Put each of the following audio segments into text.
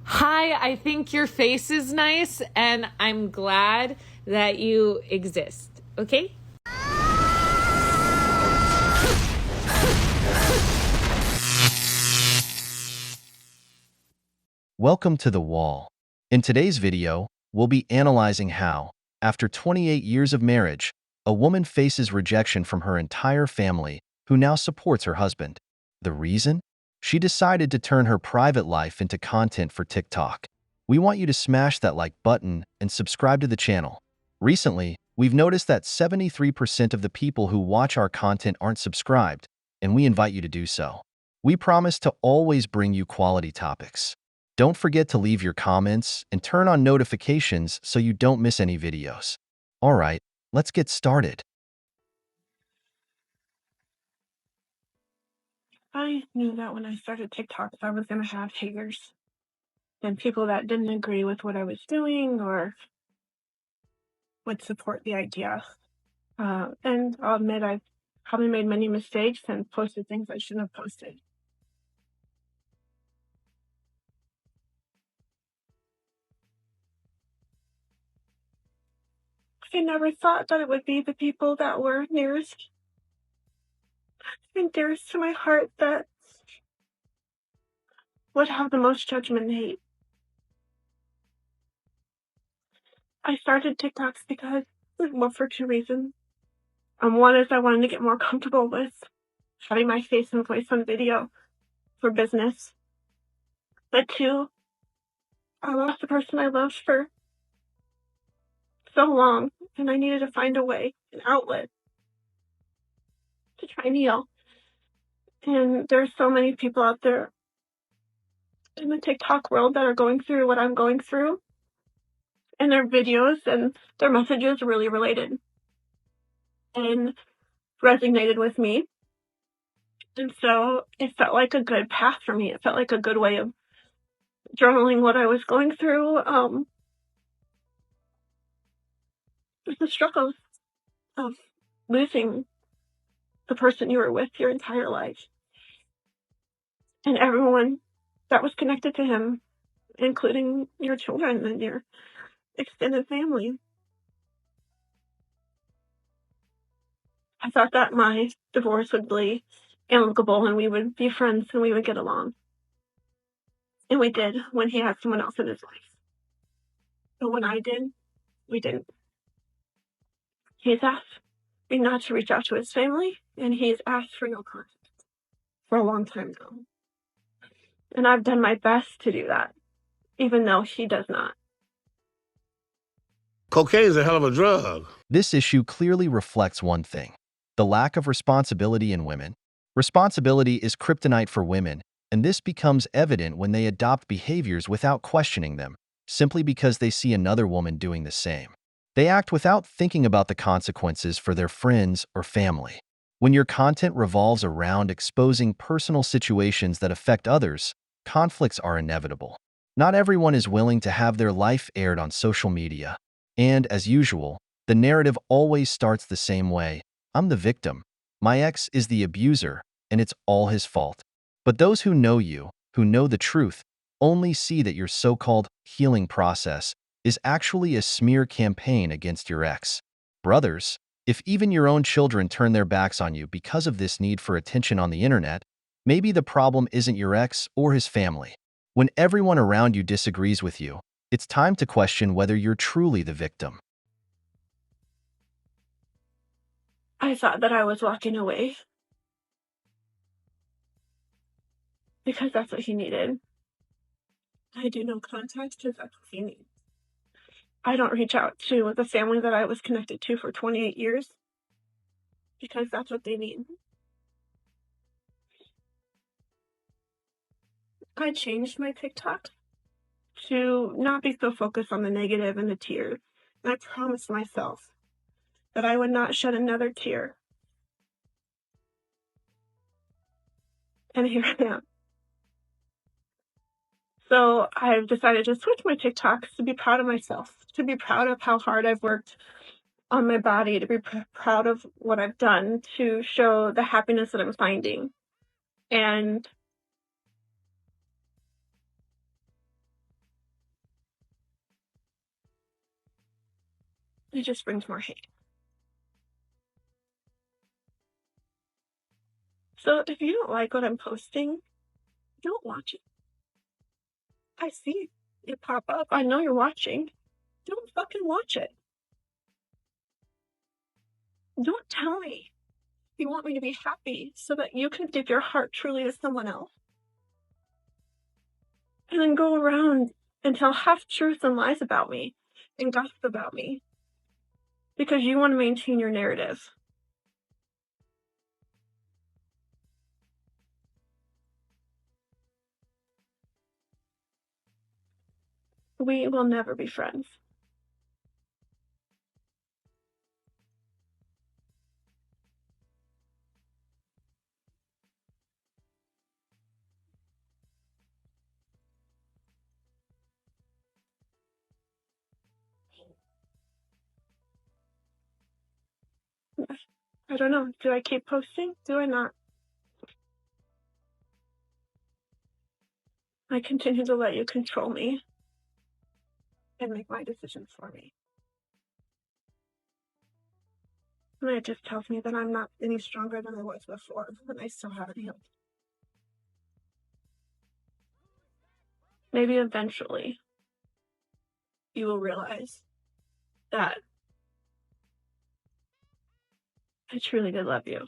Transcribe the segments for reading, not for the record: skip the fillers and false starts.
Hi, I think your face is nice, and I'm glad that you exist. Okay? Welcome to The Wall. In today's video, we'll be analyzing how, after 28 years of marriage, a woman faces rejection from her entire family who now supports her husband. The reason? She decided to turn her private life into content for TikTok. We want you to smash that like button and subscribe to the channel. Recently, we've noticed that 73% of the people who watch our content aren't subscribed, and we invite you to do so. We promise to always bring you quality topics. Don't forget to leave your comments and turn on notifications so you don't miss any videos. Alright, let's get started. I knew that when I started TikTok, I was going to have haters and people that didn't agree with what I was doing or would support the idea. And I'll admit I've probably made many mistakes and posted things I shouldn't have posted. I never thought that it would be the people that were nearest and dearest to my heart that would have the most judgment and hate. I started TikToks for two reasons. One is I wanted to get more comfortable with having my face and voice on video for business. But two, I lost the person I loved for so long, and I needed to find a way, an outlet to try and heal. And there's so many people out there in the TikTok world that are going through what I'm going through, and their videos and their messages really related and resonated with me. And so it felt like a good path for me. It felt like a good way of journaling what I was going through. The struggle of losing the person you were with your entire life and everyone that was connected to him, including your children and your extended family. I thought that my divorce would be amicable and we would be friends and we would get along. And we did when he had someone else in his life. But when I did, we didn't. He's asked me not to reach out to his family, and he's asked for no contact for a long time now. And I've done my best to do that, even though he does not. Cocaine is a hell of a drug. This issue clearly reflects one thing: the lack of responsibility in women. Responsibility is kryptonite for women, and this becomes evident when they adopt behaviors without questioning them, simply because they see another woman doing the same. They act without thinking about the consequences for their friends or family. When your content revolves around exposing personal situations that affect others, conflicts are inevitable. Not everyone is willing to have their life aired on social media. And, as usual, the narrative always starts the same way: I'm the victim, my ex is the abuser, and it's all his fault. But those who know you, who know the truth, only see that your so-called healing process is actually a smear campaign against your ex. Brothers, if even your own children turn their backs on you because of this need for attention on the internet, maybe the problem isn't your ex or his family. When everyone around you disagrees with you, it's time to question whether you're truly the victim. I thought that I was walking away because that's what he needed. I do no contact because that's what he needs. I don't reach out to the family that I was connected to for 28 years because that's what they need. I changed my TikTok to not be so focused on the negative and the tears. And I promised myself that I would not shed another tear. And here I am. So I've decided to switch my TikToks to be proud of myself, to be proud of how hard I've worked on my body, to be proud of what I've done to show the happiness that I'm finding. And It just brings more hate. So if you don't like what I'm posting, don't watch it. I see it pop up. I know you're watching. Don't fucking watch it. Don't tell me you want me to be happy so that you can give your heart truly to someone else. And then go around and tell half truths and lies about me and gossip about me because you want to maintain your narrative. We will never be friends. I don't know. Do I keep posting? Do I not? I continue to let you control me and make my decisions for me. And it just tells me that I'm not any stronger than I was before, and I still haven't healed. Maybe eventually you will realize that I truly did love you.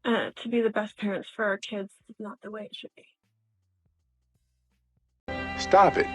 To be the best parents for our kids is not the way it should be. Stop it.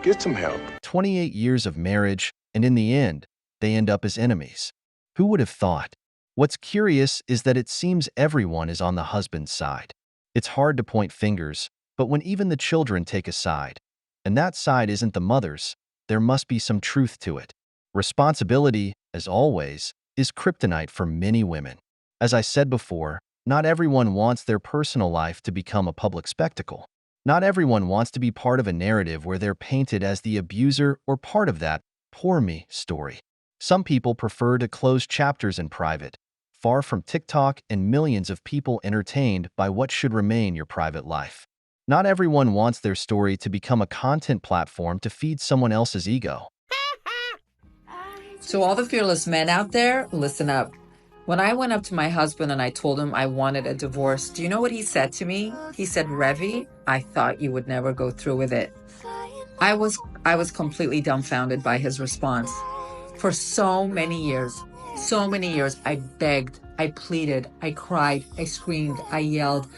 Get some help. 28 years of marriage, and in the end, they end up as enemies. Who would have thought? What's curious is that it seems everyone is on the husband's side. It's hard to point fingers, but when even the children take a side, and that side isn't the mother's, there must be some truth to it. Responsibility, as always, is kryptonite for many women. As I said before, not everyone wants their personal life to become a public spectacle. Not everyone wants to be part of a narrative where they're painted as the abuser or part of that "poor me" story. Some people prefer to close chapters in private, far from TikTok and millions of people entertained by what should remain your private life. Not everyone wants their story to become a content platform to feed someone else's ego. So all the fearless men out there, listen up. When I went up to my husband and I told him I wanted a divorce, do you know what he said to me? He said, "Revi, I thought you would never go through with it." I was completely dumbfounded by his response. For so many years, I begged, I pleaded, I cried, I screamed, I yelled.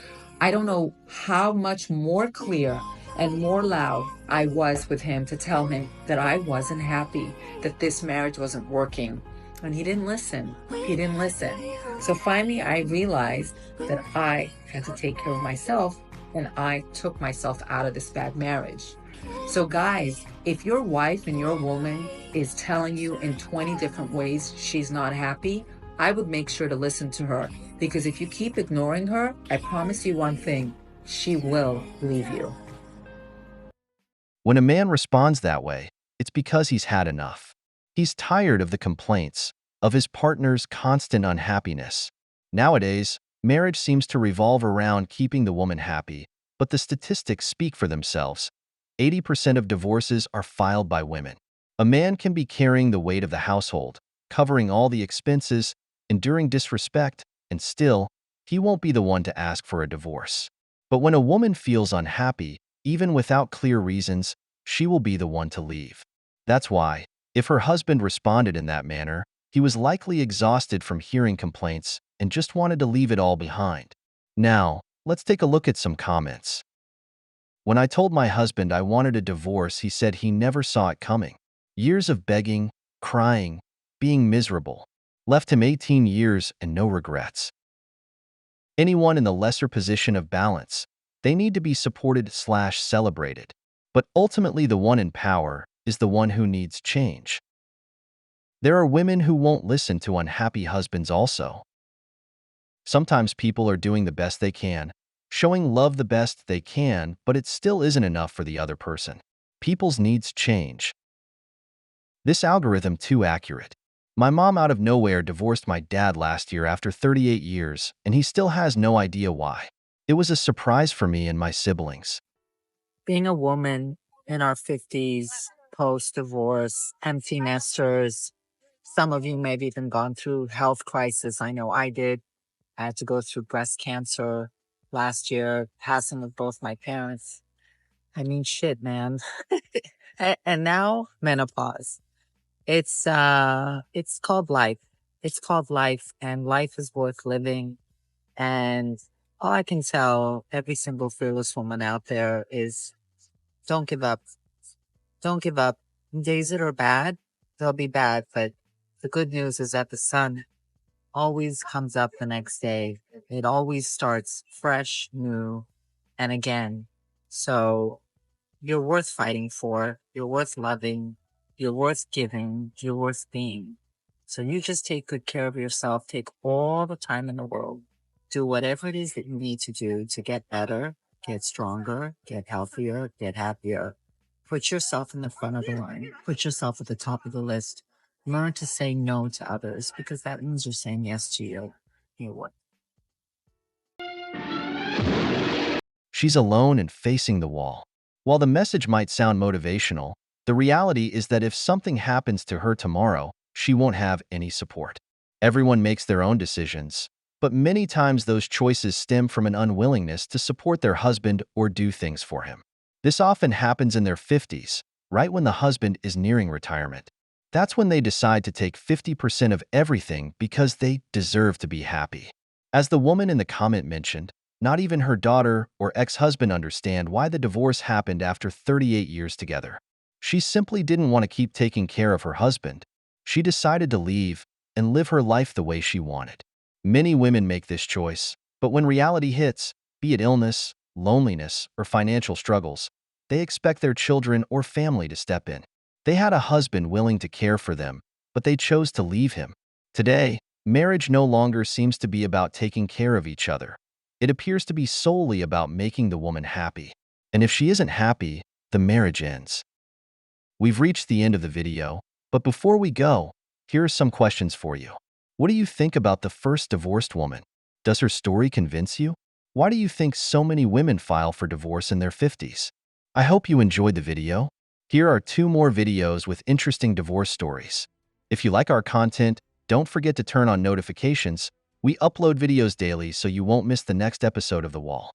I don't know how much more clear and more loud I was with him to tell him that I wasn't happy, that this marriage wasn't working. And he didn't listen. He didn't listen. So finally, I realized that I had to take care of myself, and I took myself out of this bad marriage. So guys, if your wife and your woman is telling you in 20 different ways she's not happy, I would make sure to listen to her. Because if you keep ignoring her, I promise you one thing, she will leave you. When a man responds that way, it's because he's had enough. He's tired of the complaints, of his partner's constant unhappiness. Nowadays, marriage seems to revolve around keeping the woman happy, but the statistics speak for themselves. 80% of divorces are filed by women. A man can be carrying the weight of the household, covering all the expenses, enduring disrespect, and still, he won't be the one to ask for a divorce. But when a woman feels unhappy, even without clear reasons, she will be the one to leave. That's why, if her husband responded in that manner, he was likely exhausted from hearing complaints and just wanted to leave it all behind. Now, let's take a look at some comments. When I told my husband I wanted a divorce, he said he never saw it coming. Years of begging, crying, being miserable, left him 18 years and no regrets. Anyone in the lesser position of balance, they need to be supported/celebrated. But ultimately the one in power is the one who needs change. There are women who won't listen to unhappy husbands also. Sometimes people are doing the best they can, showing love the best they can, but it still isn't enough for the other person. People's needs change. This algorithm too accurate. My mom out of nowhere divorced my dad last year after 38 years, and he still has no idea why. It was a surprise for me and my siblings. Being a woman in our 50s, post-divorce, empty nesters. Some of you may have even gone through health crisis. I know I did. I had to go through breast cancer last year, passing of both my parents. I mean, shit, man. And now menopause. It's called life. It's called life, and life is worth living. And all I can tell every single fearless woman out there is don't give up. Don't give up. Days that are bad, they'll be bad, but the good news is that the sun always comes up the next day. It always starts fresh, new, and again. So you're worth fighting for. You're worth loving. You're worth giving. You're worth being. So you just take good care of yourself. Take all the time in the world. Do whatever it is that you need to do to get better, get stronger, get healthier, get happier. Put yourself in the front of the line. Put yourself at the top of the list. Learn to say no to others because that means you're saying yes to you. You what? She's alone and facing the wall. While the message might sound motivational, the reality is that if something happens to her tomorrow, she won't have any support. Everyone makes their own decisions, but many times those choices stem from an unwillingness to support their husband or do things for him. This often happens in their 50s, right when the husband is nearing retirement. That's when they decide to take 50% of everything because they deserve to be happy. As the woman in the comment mentioned, not even her daughter or ex-husband understand why the divorce happened after 38 years together. She simply didn't want to keep taking care of her husband. She decided to leave and live her life the way she wanted. Many women make this choice, but when reality hits, be it illness, loneliness, or financial struggles, they expect their children or family to step in. They had a husband willing to care for them, but they chose to leave him. Today, marriage no longer seems to be about taking care of each other. It appears to be solely about making the woman happy. And if she isn't happy, the marriage ends. We've reached the end of the video, but before we go, here are some questions for you. What do you think about the first divorced woman? Does her story convince you? Why do you think so many women file for divorce in their 50s? I hope you enjoyed the video. Here are 2 more videos with interesting divorce stories. If you like our content, don't forget to turn on notifications. We upload videos daily so you won't miss the next episode of The Wall.